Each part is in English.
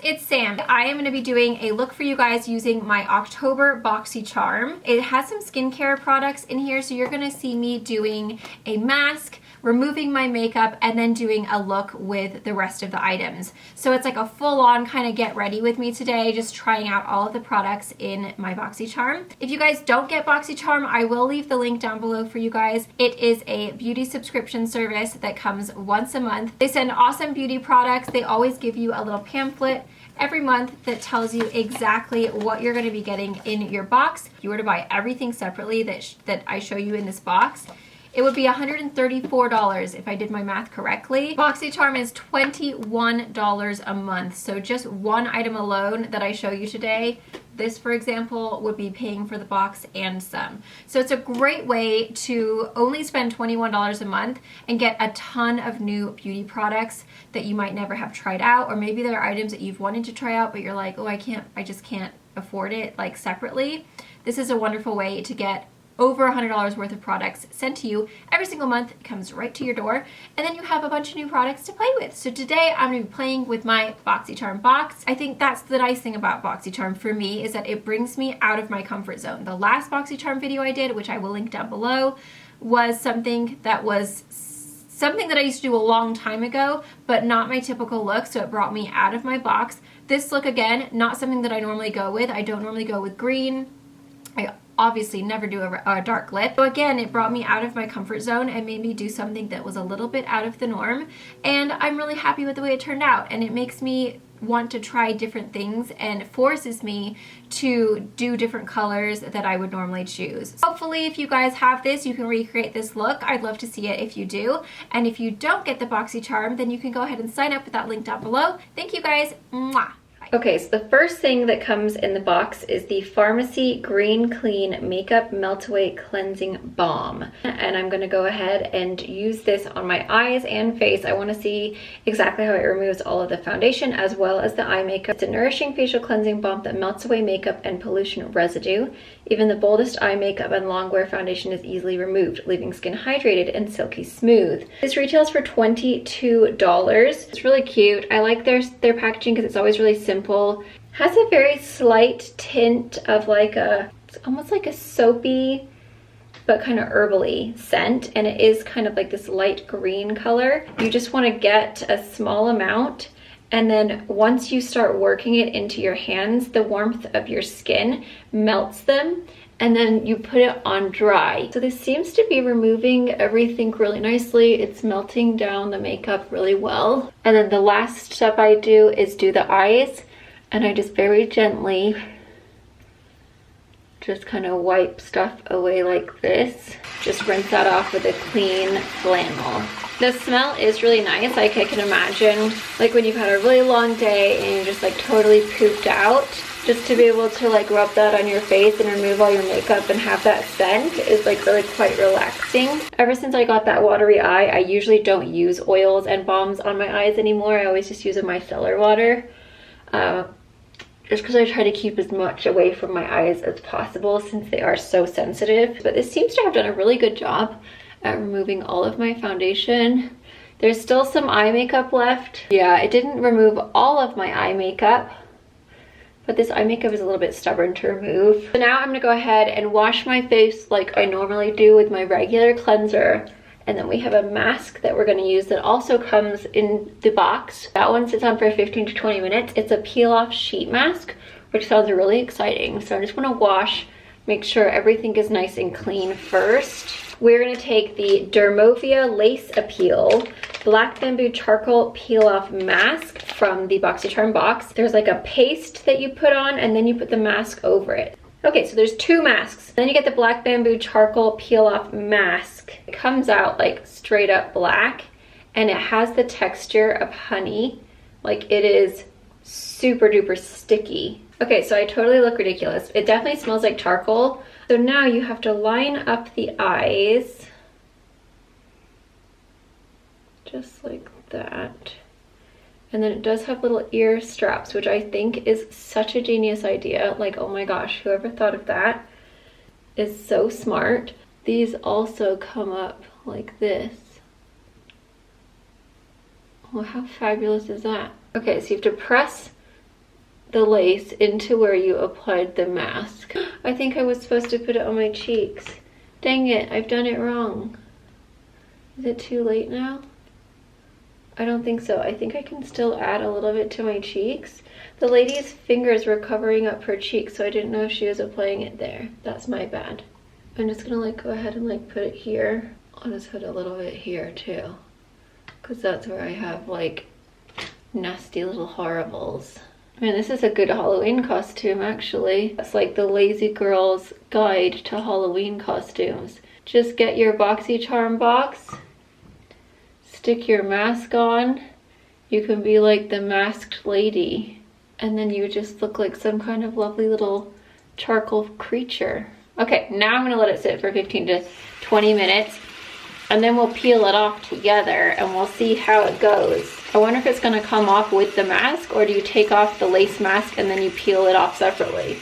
it's Sam. I am going to be doing a look for you guys using my October Boxycharm. It has some skincare products in here, so you're going to see me doing a mask, removing my makeup, and then doing a look with the rest of the items. So it's like a full-on kind of get ready with me today, just trying out all of the products in my Boxycharm. If you guys don't get Boxycharm, I will leave the link down below for you guys. It is a beauty subscription service that comes once a month. They send awesome beauty products. They always give you a little pamphlet every month that tells you exactly what you're going to be getting in your box. If you were to buy everything separately that I show you in this box, it would be $134 if I did my math correctly. Boxycharm is $21 a month. So just one item alone that I show you today, this, for example, would be paying for the box and some. So it's a great way to only spend $21 a month and get a ton of new beauty products that you might never have tried out, or maybe there are items that you've wanted to try out, but you're like, oh, I just can't afford it like separately. This is a wonderful way to get over $100 worth of products sent to you every single month. It comes right to your door, and then you have a bunch of new products to play with. So today I'm going to be playing with my Boxycharm box. I think that's the nice thing about Boxycharm for me, is that it brings me out of my comfort zone. The last Boxycharm video I did, which I will link down below, was something that I used to do a long time ago, but not my typical look, so it brought me out of my box. This look, again, not something that I normally go with. I don't normally go with green. I obviously never do a dark lip. So again, it brought me out of my comfort zone and made me do something that was a little bit out of the norm. And I'm really happy with the way it turned out. And it makes me want to try different things and forces me to do different colors that I would normally choose. Hopefully, if you guys have this, you can recreate this look. I'd love to see it if you do. And if you don't get the Boxycharm, then you can go ahead and sign up with that link down below. Thank you guys. Mwah. Okay, so the first thing that comes in the box is the Pharmacy Green Clean Makeup Melt Away Cleansing Balm. And I'm gonna go ahead and use this on my eyes and face. I wanna see exactly how it removes all of the foundation as well as the eye makeup. It's a nourishing facial cleansing balm that melts away makeup and pollution residue. Even the boldest eye makeup and long wear foundation is easily removed, leaving skin hydrated and silky smooth. This retails for $22. It's really cute. I like their packaging because it's always really simple. Has a very slight tint of it's almost like a soapy but kind of herbally scent, and it is kind of like this light green color. You just want to get a small amount, and then once you start working it into your hands, the warmth of your skin melts them, and then you put it on dry. So this seems to be removing everything really nicely. It's melting down the makeup really well. And then the last step I do is do the eyes, and I just very gently just kind of wipe stuff away like this. Just rinse that off with a clean flannel. The smell is really nice. Like, I can imagine like when you've had a really long day and you're just like totally pooped out, just to be able to like rub that on your face and remove all your makeup and have that scent is like really quite relaxing. Ever since I got that watery eye, I usually don't use oils and balms on my eyes anymore. I always just use a micellar water. Just because I try to keep as much away from my eyes as possible since they are so sensitive. But this seems to have done a really good job at removing all of my foundation. There's still some eye makeup left. Yeah, it didn't remove all of my eye makeup, but this eye makeup is a little bit stubborn to remove. So now I'm gonna go ahead and wash my face like I normally do with my regular cleanser. And then we have a mask that we're gonna use that also comes in the box. That one sits on for 15 to 20 minutes. It's a peel-off sheet mask, which sounds really exciting. So I just wanna wash, make sure everything is nice and clean first. We're gonna take the Dermovia Lace Appeal Black Bamboo Charcoal Peel-Off Mask from the Boxycharm box. There's like a paste that you put on, and then you put the mask over it. Okay, so there's two masks. Then you get the Black Bamboo Charcoal Peel-Off Mask. It comes out like straight up black, and it has the texture of honey. Like, it is super duper sticky. Okay, so I totally look ridiculous. It definitely smells like charcoal. So now you have to line up the eyes. Just like that. And then it does have little ear straps, which I think is such a genius idea. Like, oh my gosh, whoever thought of that is so smart. These also come up like this. Oh, how fabulous is that? Okay, so you have to press the lace into where you applied the mask. I think I was supposed to put it on my cheeks. Dang it, I've done it wrong. Is it too late now? I don't think so. I think I can still add a little bit to my cheeks. The lady's fingers were covering up her cheeks, so I didn't know if she was applying it there. That's my bad. I'm just gonna like go ahead and like put it here. I'll just put a little bit here too, because that's where I have like nasty little horribles. I mean, this is a good Halloween costume actually. It's like the lazy girl's guide to Halloween costumes. Just get your Boxycharm box, stick your mask on. You can be like the masked lady, and then you just look like some kind of lovely little charcoal creature. Okay, now I'm gonna let it sit for 15 to 20 minutes, and then we'll peel it off together and we'll see how it goes. I wonder if it's gonna come off with the mask, or do you take off the lace mask and then you peel it off separately?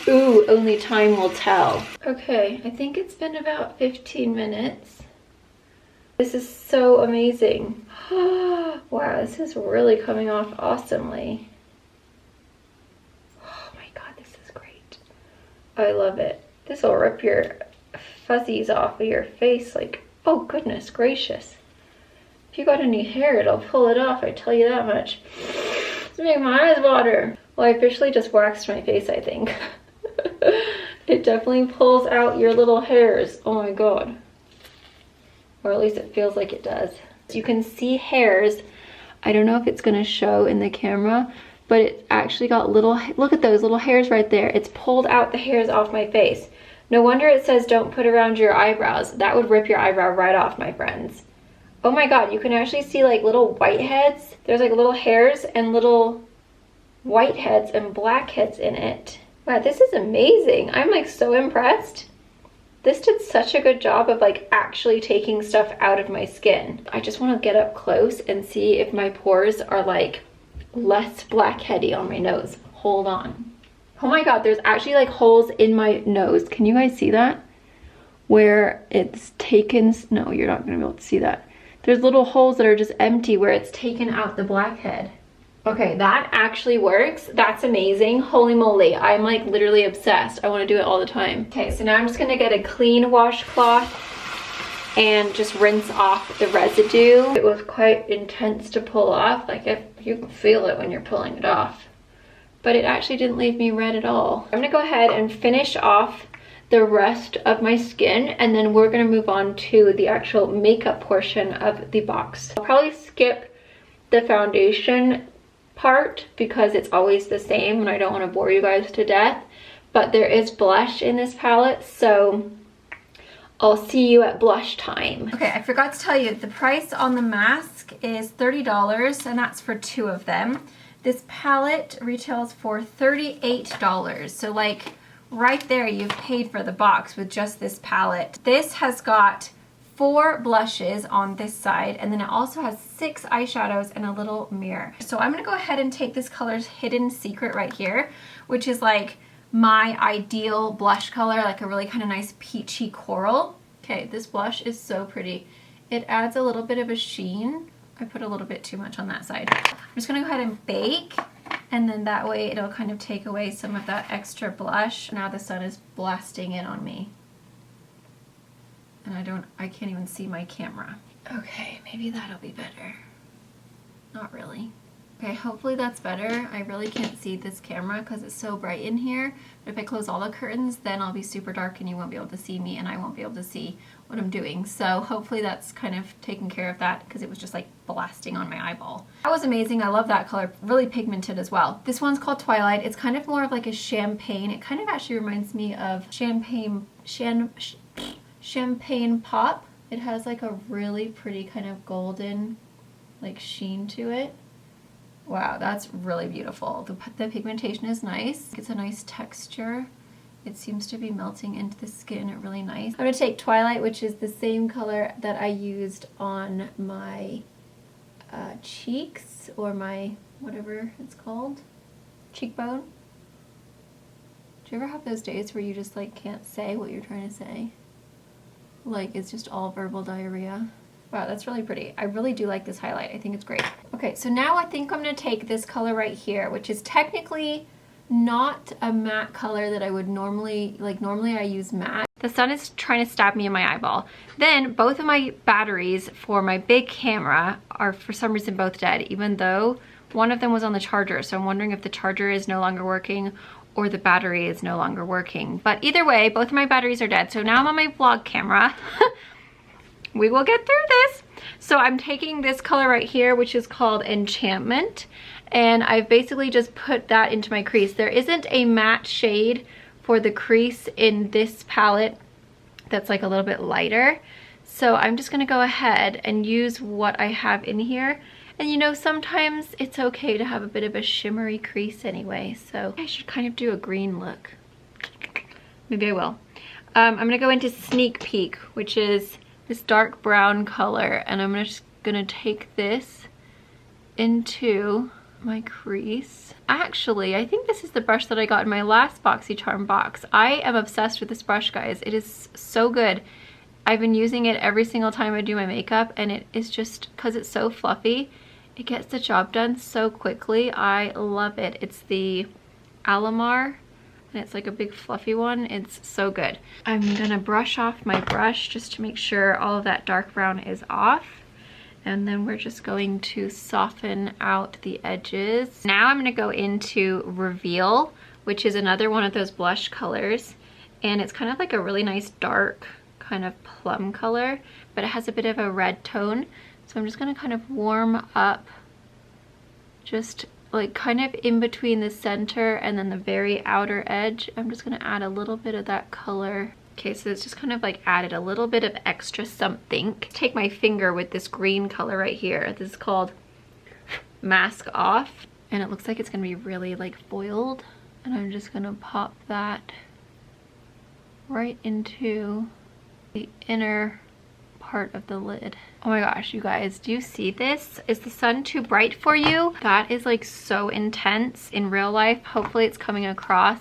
Ooh, only time will tell. Okay, I think it's been about 15 minutes. This is so amazing. Wow, this is really coming off awesomely. Oh my god, this is great. I love it. This will rip your fuzzies off of your face like, oh goodness gracious. If you got any hair, it'll pull it off, I tell you that much. It's making my eyes water. Well, I officially just waxed my face, I think. It definitely pulls out your little hairs. Oh my god. Or at least it feels like it does. You can see hairs. I don't know if it's gonna show in the camera, but it actually got little, look at those little hairs right there. It's pulled out the hairs off my face. No wonder it says don't put around your eyebrows. That would rip your eyebrow right off, my friends. Oh my god, you can actually see like little white heads. There's like little hairs and little white heads and black heads in it. Wow, this is amazing. I'm like so impressed. This did such a good job of like actually taking stuff out of my skin. I just want to get up close and see if my pores are like less blackheady on my nose. Hold on. Oh my god, there's actually like holes in my nose. Can you guys see that? Where it's taken, no, you're not gonna be able to see that. There's little holes that are just empty where it's taken out the blackhead. Okay, that actually works. That's amazing. Holy moly, I'm like literally obsessed. I want to do it all the time. Okay, so now I'm just gonna get a clean washcloth and just rinse off the residue. It was quite intense to pull off. Like you can feel it when you're pulling it off. But it actually didn't leave me red at all. I'm gonna go ahead and finish off the rest of my skin, and then we're gonna move on to the actual makeup portion of the box. I'll probably skip the foundation part because it's always the same and I don't want to bore you guys to death, but there is blush in this palette, so I'll see you at blush time. Okay, I forgot to tell you, the price on the mask is $30 and that's for 2 of them. This palette retails for $38, so like right there you've paid for the box with just this palette. This has got 4 blushes on this side, and then it also has 6 eyeshadows and a little mirror. So I'm gonna go ahead and take this color's Hidden Secret right here, which is like my ideal blush color, like a really kind of nice peachy coral. Okay, this blush is so pretty. It adds a little bit of a sheen. I put a little bit too much on that side. I'm just gonna go ahead and bake, and then that way it'll kind of take away some of that extra blush. Now the sun is blasting in on me. And I can't even see my camera. Okay, maybe that'll be better. Not really. Okay, hopefully that's better. I really can't see this camera because it's so bright in here. But if I close all the curtains, then I'll be super dark and you won't be able to see me and I won't be able to see what I'm doing. So hopefully that's kind of taking care of that because it was just like blasting on my eyeball. That was amazing. I love that color. Really pigmented as well. This one's called Twilight. It's kind of more of like a champagne. It kind of actually reminds me of champagne pop. It has like a really pretty kind of golden like sheen to it. Wow, that's really beautiful. The pigmentation is nice. It's a nice texture. It seems to be melting into the skin really nice. I'm gonna take Twilight, which is the same color that I used on my cheeks, or my whatever it's called, cheekbone. Do you ever have those days where you just like can't say what you're trying to say? Like it's just all verbal diarrhea. Wow, that's really pretty. I really do like this highlight. I think it's great. Okay, so now I think I'm gonna take this color right here, which is technically not a matte color that I would normally, like normally I use matte. The sun is trying to stab me in my eyeball. Then both of my batteries for my big camera are for some reason both dead, even though one of them was on the charger. So I'm wondering if the charger is no longer working or the battery is no longer working. But either way, both of my batteries are dead. So now I'm on my vlog camera. We will get through this. So I'm taking this color right here, which is called Enchantment. And I've basically just put that into my crease. There isn't a matte shade for the crease in this palette that's like a little bit lighter. So I'm just gonna go ahead and use what I have in here. And you know, sometimes it's okay to have a bit of a shimmery crease anyway. So I should kind of do a green look. Maybe I will. I'm gonna go into Sneak Peek, which is this dark brown color. And I'm just gonna take this into my crease. Actually, I think this is the brush that I got in my last Boxycharm box. I am obsessed with this brush, guys. It is so good. I've been using it every single time I do my makeup, and it is just, because it's so fluffy, it gets the job done so quickly. I love it. It's the Alamar, and it's like a big fluffy one. It's so good. I'm gonna brush off my brush just to make sure all of that dark brown is off. And then we're just going to soften out the edges. Now I'm gonna go into Reveal, which is another one of those blush colors. And it's kind of like a really nice dark kind of plum color, but it has a bit of a red tone. So I'm just gonna kind of warm up, just like kind of in between the center and then the very outer edge. I'm just gonna add a little bit of that color. Okay, so it's just kind of like added a little bit of extra something. Take my finger with this green color right here. This is called Mask Off. And it looks like it's gonna be really like foiled. And I'm just gonna pop that right into the inner part of the lid. Oh my gosh, you guys, do you see this? Is the sun too bright for you? That is like so intense in real life. Hopefully it's coming across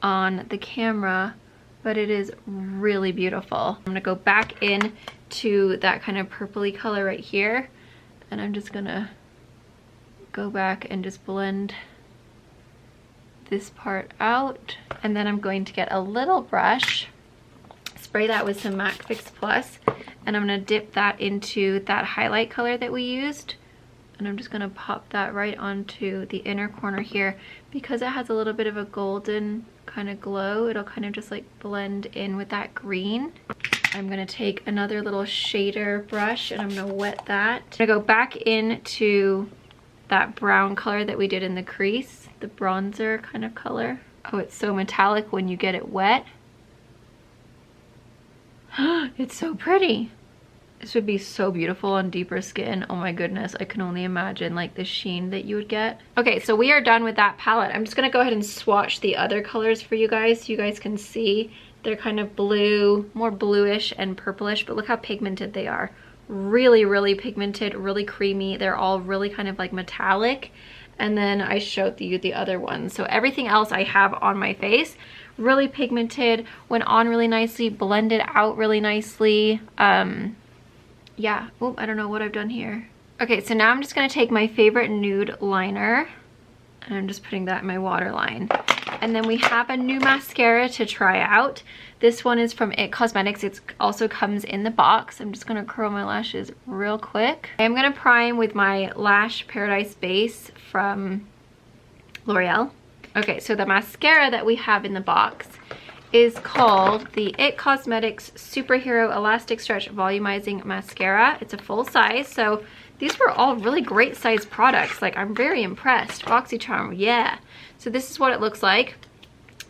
on the camera, but it is really beautiful. I'm gonna go back in to that kind of purpley color right here, and I'm just gonna go back and just blend this part out. And then I'm going to get a little brush, spray that with some MAC Fix Plus, and I'm gonna dip that into that highlight color that we used. And I'm just gonna pop that right onto the inner corner here. Because it has a little bit of a golden kind of glow, it'll kind of just like blend in with that green. I'm gonna take another little shader brush and I'm gonna wet that. I'm gonna go back into that brown color that we did in the crease, the bronzer kind of color. Oh, it's so metallic when you get it wet. It's so pretty. This would be so beautiful on deeper skin. Oh my goodness, I can only imagine like the sheen that you would get. Okay, so we are done with that palette. I'm just gonna go ahead and swatch the other colors for you guys so you guys can see. They're kind of blue, more bluish and purplish, but look how pigmented they are. Really, really pigmented, really creamy. They're all really kind of like metallic. And then I showed you the other ones. So everything else I have on my face, really pigmented, went on really nicely, blended out really nicely. Yeah, oh, I don't know what I've done here. Okay, so now I'm just gonna take my favorite nude liner and I'm just putting that in my waterline. And then we have a new mascara to try out. This one is from IT Cosmetics. It also comes in the box. I'm just gonna curl my lashes real quick. I'm gonna prime with my Lash Paradise base from L'Oreal. Okay, so the mascara that we have in the box is called the IT Cosmetics Superhero Elastic Stretch Volumizing Mascara. It's a full size, so these were all really great size products. Like, I'm very impressed. Boxycharm, yeah. So this is what it looks like.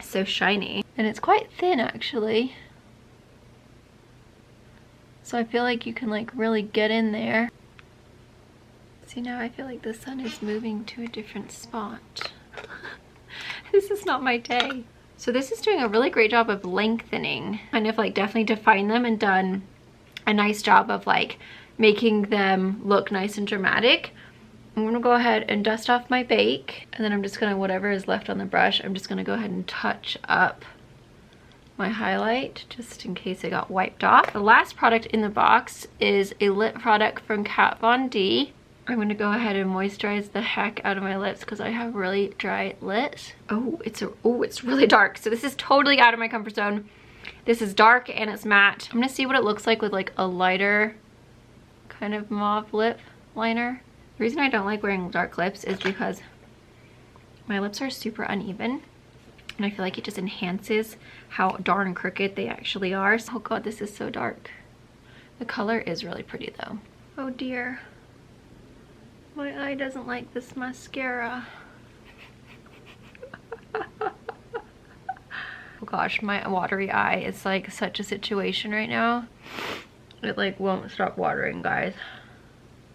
So shiny. And it's quite thin, actually. So I feel like you can like really get in there. See, now I feel like the sun is moving to a different spot. This is not my day. So this is doing a really great job of lengthening, kind of like definitely defined them and done a nice job of like making them look nice and dramatic. I'm gonna go ahead and dust off my bake, and then I'm just gonna, whatever is left on the brush, I'm just gonna go ahead and touch up my highlight just in case it got wiped off. The last product in the box is a lip product from Kat Von D. I'm gonna go ahead and moisturize the heck out of my lips because I have really dry lips. Oh, it's really dark. So this is totally out of my comfort zone. This is dark and it's matte. I'm gonna see what it looks like with like a lighter kind of mauve lip liner. The reason I don't like wearing dark lips is because my lips are super uneven and I feel like it just enhances how darn crooked they actually are. Oh god, this is so dark. The color is really pretty though. Oh dear. My eye doesn't like this mascara. Oh gosh, my watery eye is like such a situation right now. It like won't stop watering, guys.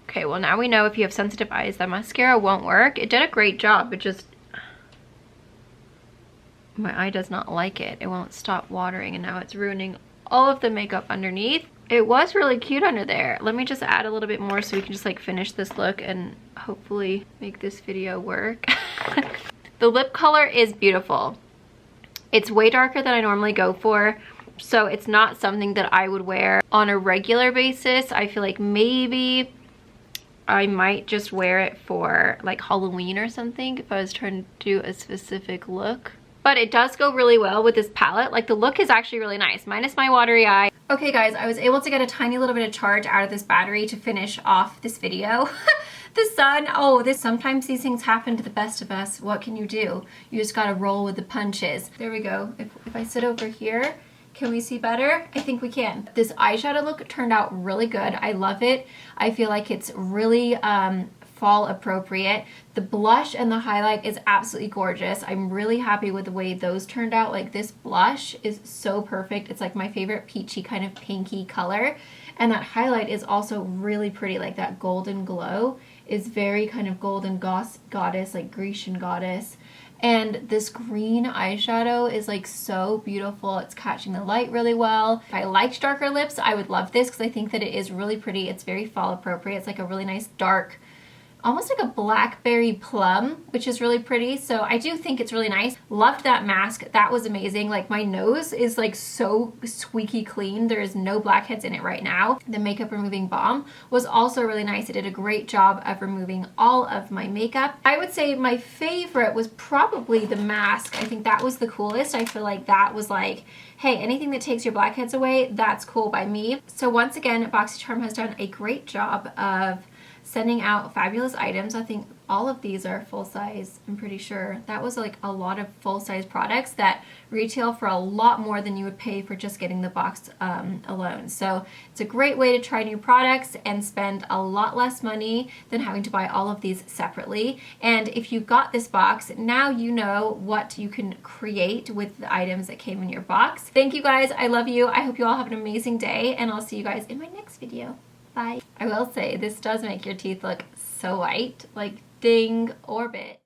Okay, well now we know if you have sensitive eyes that mascara won't work. It did a great job, but just my eye does not like it. It won't stop watering and now it's ruining all of the makeup underneath. It was really cute under there. Let me just add a little bit more so we can just like finish this look and hopefully make this video work. The lip color is beautiful. It's way darker than I normally go for, so it's not something that I would wear on a regular basis. I feel like maybe I might just wear it for like Halloween or something if I was trying to do a specific look. But it does go really well with this palette. Like the look is actually really nice, minus my watery eye. Okay guys, I was able to get a tiny little bit of charge out of this battery to finish off this video. The sun, sometimes these things happen to the best of us. What can you do? You just gotta roll with the punches. There we go. If I sit over here, can we see better? I think we can. This eyeshadow look turned out really good. I love it. I feel like it's really fall appropriate. The blush and the highlight is absolutely gorgeous. I'm really happy with the way those turned out. Like this blush is so perfect. It's like my favorite peachy kind of pinky color. And that highlight is also really pretty. Like that golden glow is very kind of golden goddess, like Grecian goddess. And this green eyeshadow is like so beautiful. It's catching the light really well. If I liked darker lips, I would love this because I think that it is really pretty. It's very fall appropriate. It's like a really nice dark, almost like a blackberry plum, which is really pretty. So I do think it's really nice. Loved that mask. That was amazing. Like my nose is like so squeaky clean. There is no blackheads in it right now. The makeup removing balm was also really nice. It did a great job of removing all of my makeup. I would say my favorite was probably the mask. I think that was the coolest. I feel like that was like, hey, anything that takes your blackheads away, that's cool by me. So once again, Boxycharm has done a great job of sending out fabulous items. I think all of these are full size, I'm pretty sure. That was like a lot of full size products that retail for a lot more than you would pay for just getting the box alone. So it's a great way to try new products and spend a lot less money than having to buy all of these separately. And if you got this box, now you know what you can create with the items that came in your box. Thank you guys, I love you. I hope you all have an amazing day and I'll see you guys in my next video. Bye. I will say, this does make your teeth look so white, like ding orbit.